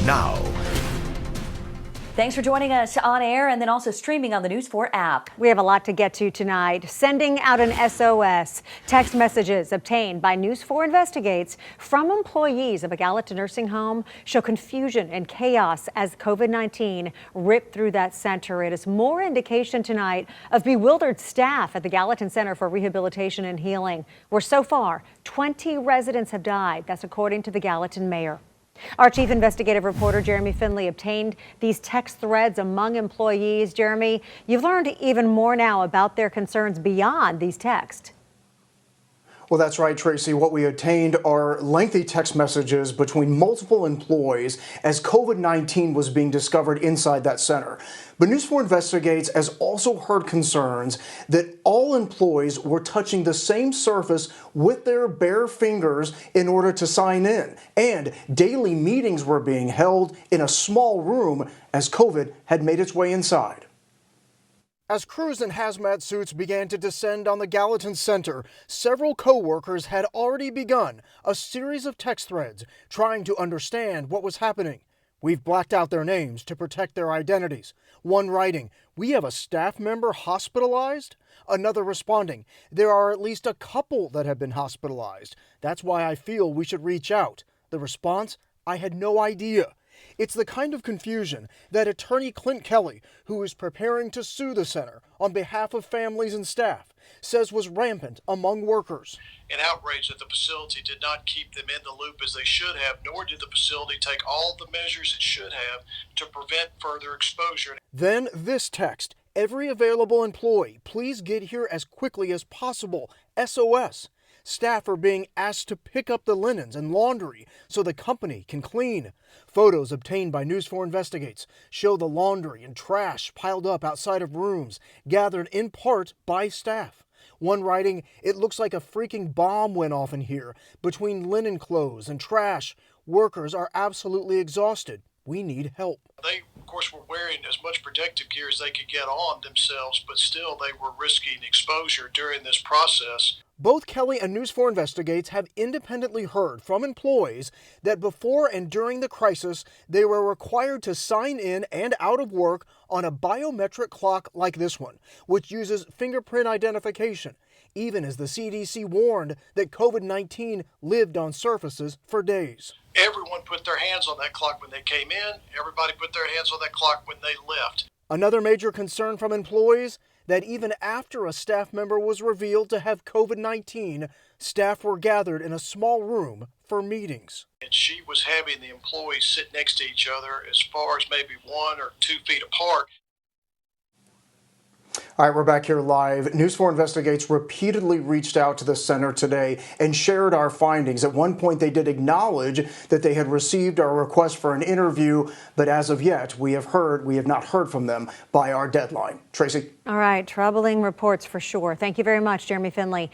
now. Thanks for joining us on air and then also streaming on the News 4 app. We have a lot to get to tonight. Sending out an SOS. Text messages obtained by News 4 Investigates from employees of a Gallatin nursing home show confusion and chaos as COVID-19 ripped through that center. It is more indication tonight of bewildered staff at the Gallatin Center for Rehabilitation and Healing, where so far 20 residents have died. That's according to the Gallatin mayor. Our chief investigative reporter, Jeremy Finley, obtained these text threads among employees. Jeremy, you've learned even more now about their concerns beyond these texts. Well, that's right, Tracy. What we obtained are lengthy text messages between multiple employees as COVID-19 was being discovered inside that center. But News 4 Investigates has also heard concerns that all employees were touching the same surface with their bare fingers in order to sign in. And daily meetings were being held in a small room as COVID had made its way inside. As crews in hazmat suits began to descend on the Gallatin Center, several co-workers had already begun a series of text threads trying to understand what was happening. We've blacked out their names to protect their identities. One writing, "We have a staff member hospitalized?" Another responding, "There are at least a couple that have been hospitalized. That's why I feel we should reach out." The response, "I had no idea." It's the kind of confusion that attorney Clint Kelly, who is preparing to sue the center on behalf of families and staff, says was rampant among workers. An outrage that the facility did not keep them in the loop as they should have, nor did the facility take all the measures it should have to prevent further exposure. Then this text, "Every available employee, please get here as quickly as possible. SOS. Staff are being asked to pick up the linens and laundry so the company can clean." Photos obtained by News 4 Investigates show the laundry and trash piled up outside of rooms, gathered in part by staff. One writing, "It looks like a freaking bomb went off in here. Between linen clothes and trash, workers are absolutely exhausted. We need help." They, of course, were wearing as much protective gear as they could get on themselves, but still they were risking exposure during this process. Both Kelly and News 4 Investigates have independently heard from employees that before and during the crisis, they were required to sign in and out of work on a biometric clock like this one, which uses fingerprint identification, even as the CDC warned that COVID-19 lived on surfaces for days. Everyone put their hands on that clock when they came in. Everybody put their hands on that clock when they left. Another major concern from employees, that even after a staff member was revealed to have COVID-19, staff were gathered in a small room for meetings. And she was having the employees sit next to each other as far as maybe 1 or 2 feet apart. All right, we're back here live. News 4 Investigates repeatedly reached out to the center today and shared our findings. At one point, they did acknowledge that they had received our request for an interview, but as of yet, we have not heard from them by our deadline. Tracy? All right, troubling reports for sure. Thank you very much, Jeremy Finley.